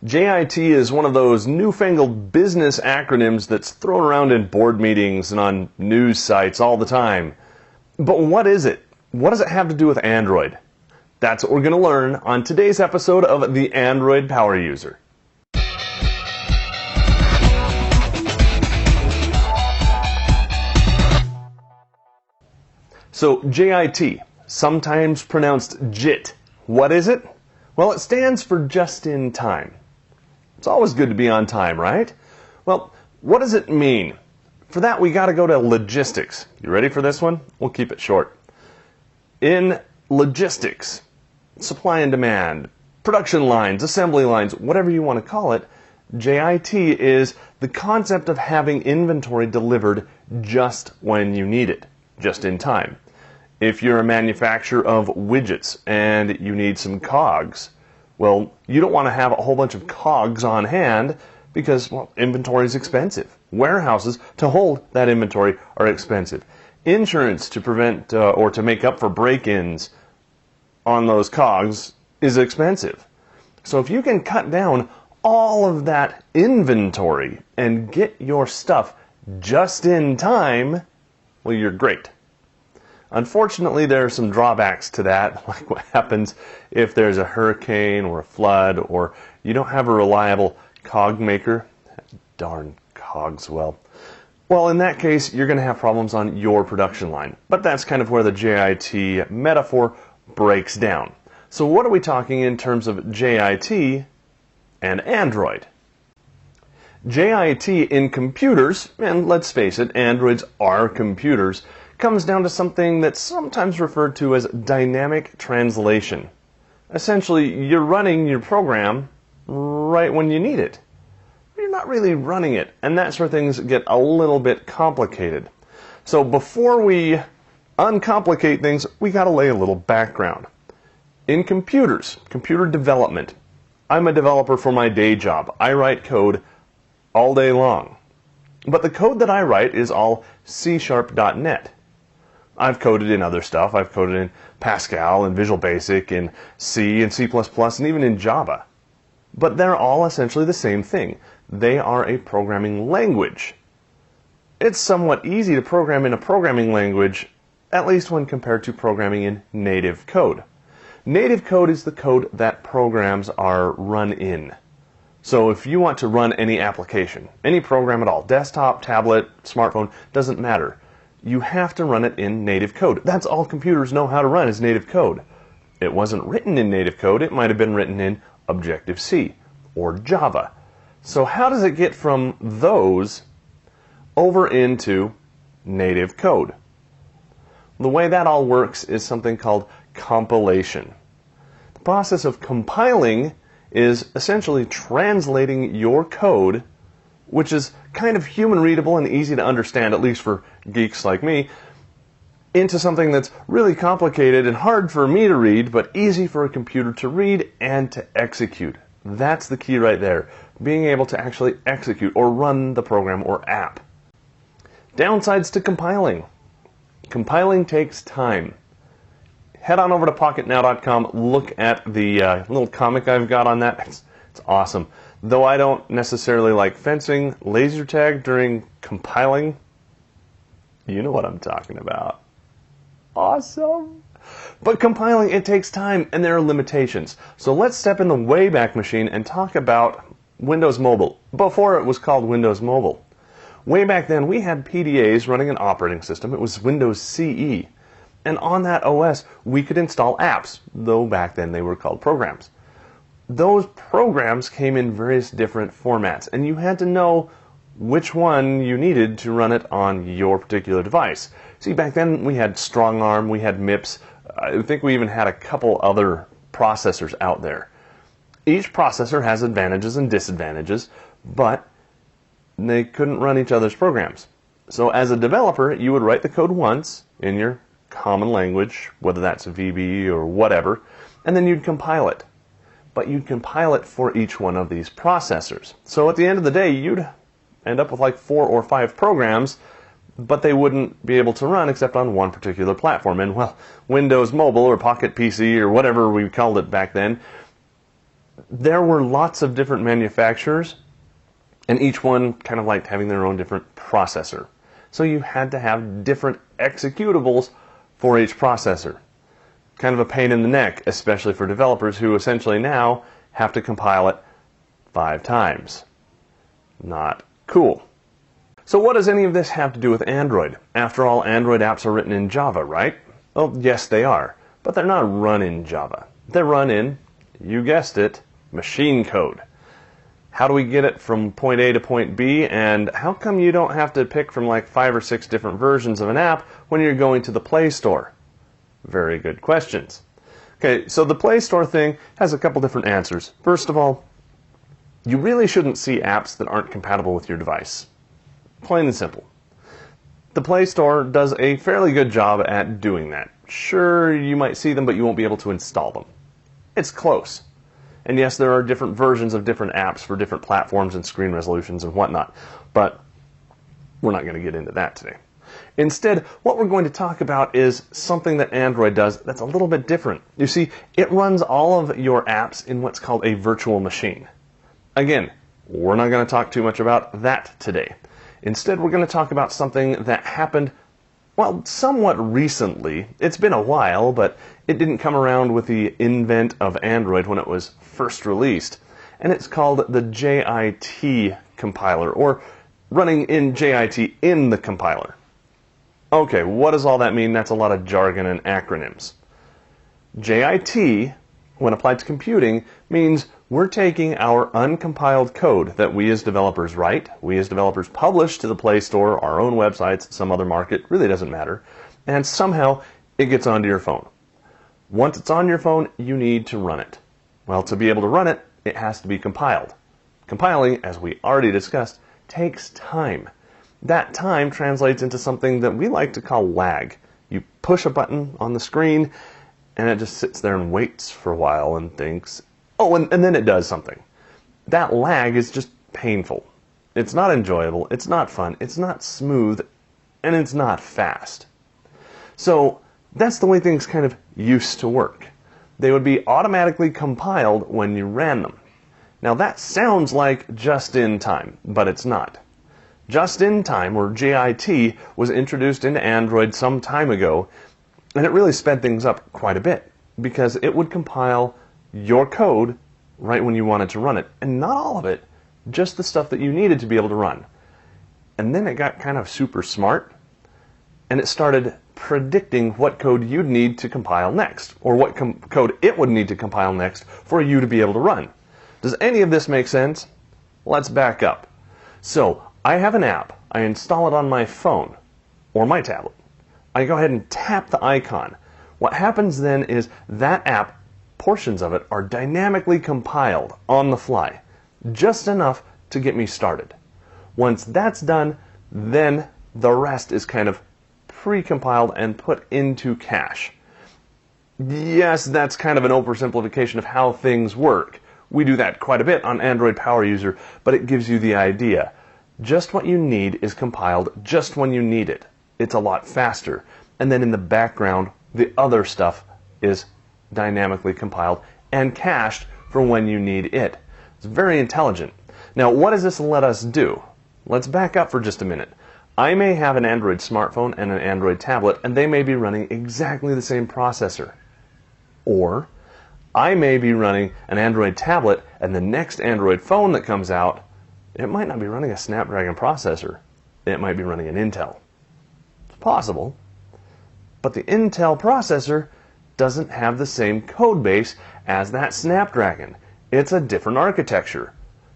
JIT is one of those newfangled business acronyms that's thrown around in board meetings and on news sites all the time. But what is it? What does it have to do with Android? That's what we're going to learn on today's episode of The Android Power User. So JIT, sometimes pronounced JIT. What is it? Well, it stands for just in time. It's always good to be on time, right? Well, what does it mean? For that, we got to go to logistics. You ready for this one? We'll keep it short. In logistics, supply and demand, production lines, assembly lines, whatever you want to call it, JIT is the concept of having inventory delivered just when you need it, just in time. If you're a manufacturer of widgets and you need some cogs, well, you don't want to have a whole bunch of cogs on hand because, well, inventory is expensive. Warehouses to hold that inventory are expensive. Insurance to prevent or to make up for break-ins on those cogs is expensive. So if you can cut down all of that inventory and get your stuff just in time, well, you're great. Unfortunately, there are some drawbacks to that, like what happens if there's a hurricane or a flood or you don't have a reliable cog maker. Darn cogs, well, in that case, you're going to have problems on your production line. But that's kind of where the JIT metaphor breaks down. So what are we talking in terms of JIT and Android? JIT in computers, and let's face it, Androids are computers, comes down to something that's sometimes referred to as dynamic translation. Essentially, you're running your program right when you need it. You're not really running it, and that's where things get a little bit complicated. So before we uncomplicate things, we got to lay a little background. In computers, computer development, I'm a developer for my day job. I write code all day long. But the code that I write is all C#.net. I've coded in other stuff. I've coded in Pascal and Visual Basic and C and C++ and even in Java. But they're all essentially the same thing. They are a programming language. It's somewhat easy to program in a programming language, at least when compared to programming in native code. Native code is the code that programs are run in. So if you want to run any application, any program at all, desktop, tablet, smartphone, doesn't matter. You have to run it in native code. That's all computers know how to run is native code. It wasn't written in native code. It might have been written in Objective-C or Java. So how does it get from those over into native code? The way that all works is something called compilation. The process of compiling is essentially translating your code, which is kind of human readable and easy to understand, at least for geeks like me, into something that's really complicated and hard for me to read, but easy for a computer to read and to execute. That's the key right there, being able to actually execute or run the program or app. Downsides to compiling. Compiling takes time. Head on over to pocketnow.com, look at the little comic I've got on that. It's awesome. Though I don't necessarily like fencing laser tag during compiling, you know what I'm talking about. Awesome. But compiling, it takes time and there are limitations. So let's step in the Wayback Machine and talk about Windows Mobile, before it was called Windows Mobile. Way back then, we had PDAs running an operating system. It was Windows CE. And on that OS, we could install apps, though back then they were called programs. Those programs came in various different formats, and you had to know which one you needed to run it on your particular device. See, back then we had StrongArm, we had MIPS, I think we even had a couple other processors out there. Each processor has advantages and disadvantages, but they couldn't run each other's programs. So as a developer, you would write the code once in your common language, whether that's VB or whatever, and then you'd compile it. But you'd compile it for each one of these processors. So at the end of the day, you'd end up with like 4 or 5 programs, but they wouldn't be able to run except on one particular platform. And well, Windows Mobile or Pocket PC or whatever we called it back then, there were lots of different manufacturers, and each one kind of liked having their own different processor. So you had to have different executables for each processor. Kind of a pain in the neck, especially for developers who essentially now have to compile it 5 times. Not cool. So what does any of this have to do with Android? After all, Android apps are written in Java, right? Well, yes, they are. But they're not run in Java. They're run in, you guessed it, machine code. How do we get it from point A to point B, and how come you don't have to pick from like 5 or 6 different versions of an app when you're going to the Play Store? Very good questions. Okay, so the Play Store thing has a couple different answers. First of all, you really shouldn't see apps that aren't compatible with your device. Plain and simple. The Play Store does a fairly good job at doing that. Sure, you might see them, but you won't be able to install them. It's close. And yes, there are different versions of different apps for different platforms and screen resolutions and whatnot, but we're not going to get into that today. Instead, what we're going to talk about is something that Android does that's a little bit different. You see, it runs all of your apps in what's called a virtual machine. Again, we're not going to talk too much about that today. Instead, we're going to talk about something that happened, well, somewhat recently. It's been a while, but it didn't come around with the invent of Android when it was first released. And it's called the JIT compiler, or running in JIT in the compiler. Okay, what does all that mean? That's a lot of jargon and acronyms. JIT, when applied to computing, means we're taking our uncompiled code that we as developers write, we as developers publish to the Play Store, our own websites, some other market, really doesn't matter, and somehow it gets onto your phone. Once it's on your phone, you need to run it. Well, to be able to run it, it has to be compiled. Compiling, as we already discussed, takes time. That time translates into something that we like to call lag. You push a button on the screen, and it just sits there and waits for a while and thinks, oh, and then it does something. That lag is just painful. It's not enjoyable, it's not fun, it's not smooth, and it's not fast. So that's the way things kind of used to work. They would be automatically compiled when you ran them. Now that sounds like just in time, but it's not. Just in time, or JIT, was introduced into Android some time ago, and it really sped things up quite a bit, because it would compile your code right when you wanted to run it, and not all of it, just the stuff that you needed to be able to run. And then it got kind of super smart, and it started predicting what code you'd need to compile next, or what code it would need to compile next for you to be able to run. Does any of this make sense? Let's back up. So, I have an app. I install it on my phone, or my tablet. I go ahead and tap the icon. What happens then is that app, portions of it, are dynamically compiled on the fly, just enough to get me started. Once that's done, then the rest is kind of pre-compiled and put into cache. Yes, that's kind of an oversimplification of how things work. We do that quite a bit on Android Power User, but it gives you the idea. Just what you need is compiled just when you need it. It's a lot faster. And then in the background, the other stuff is dynamically compiled and cached for when you need it. It's very intelligent. Now, what does this let us do? Let's back up for just a minute. I may have an Android smartphone and an Android tablet, and they may be running exactly the same processor. Or I may be running an Android tablet, and the next Android phone that comes out, it might not be running a Snapdragon processor. It might be running an Intel. It's possible. But the Intel processor doesn't have the same code base as that Snapdragon. It's a different architecture.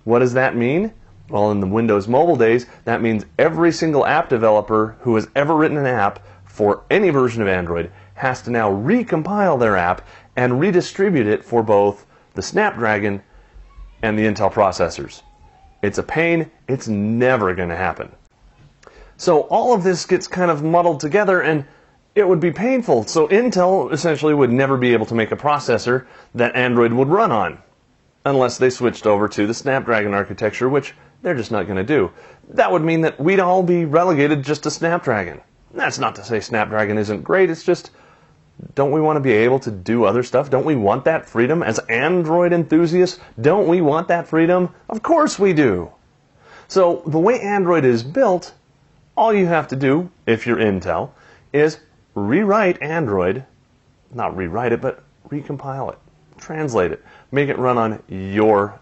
What does that mean? Well, in the Windows Mobile days, that means every single app developer who has ever written an app for any version of Android has to now recompile their app and redistribute it for both the Snapdragon and the Intel processors. It's a pain. It's never going to happen. So all of this gets kind of muddled together, and it would be painful. So Intel essentially would never be able to make a processor that Android would run on unless they switched over to the Snapdragon architecture, which they're just not going to do. That would mean that we'd all be relegated just to Snapdragon. That's not to say Snapdragon isn't great. It's just Don't we want to be able to do other stuff? Don't we want that freedom? As Android enthusiasts, don't we want that freedom? Of course we do. So the way Android is built, all you have to do, if you're Intel, is rewrite Android, not rewrite it, but recompile it, translate it, make it run on your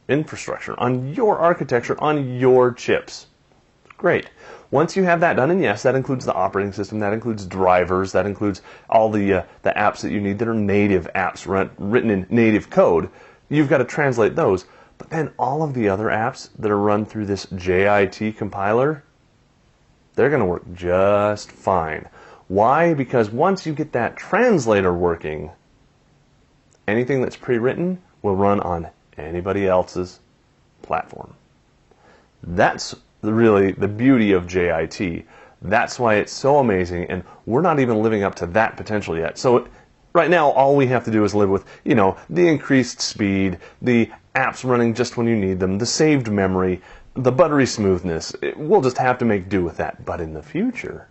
infrastructure, on your architecture, on your chips. Great. Once you have that done, and yes, that includes the operating system, that includes drivers, that includes all the apps that you need that are native apps written in native code, you've got to translate those. But then all of the other apps that are run through this JIT compiler, they're going to work just fine. Why? Because once you get that translator working, anything that's pre-written will run on anybody else's platform. That's really the beauty of JIT. That's why it's so amazing, and we're not even living up to that potential yet. So right now, all we have to do is live with, the increased speed, the apps running just when you need them, the saved memory, the buttery smoothness. We'll just have to make do with that. But in the future,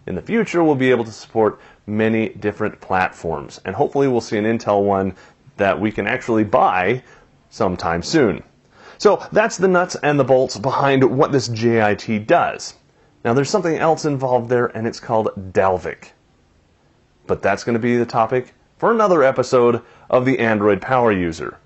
we'll be able to support many different platforms, and hopefully we'll see an Intel one that we can actually buy sometime soon. So that's the nuts and the bolts behind what this JIT does. Now there's something else involved there, and it's called Dalvik. But that's going to be the topic for another episode of the Android Power User.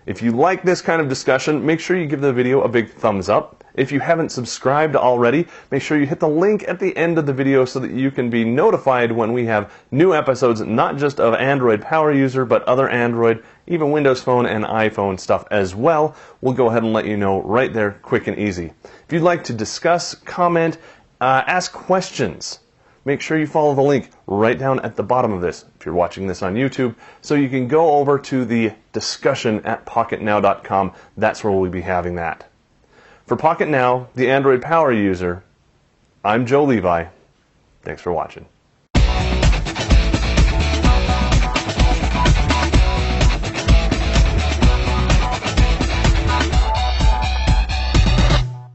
If you like this kind of discussion, make sure you give the video a big thumbs up. If you haven't subscribed already, make sure you hit the link at the end of the video so that you can be notified when we have new episodes, not just of Android Power User, but other Android, even Windows Phone and iPhone stuff as well. We'll go ahead and let you know right there, quick and easy. If you'd like to discuss, comment, ask questions, make sure you follow the link right down at the bottom of this, if you're watching this on YouTube, so you can go over to the discussion at pocketnow.com. That's where we'll be having that. For Pocket Now, the Android Power User, I'm Joe Levi. Thanks for watching.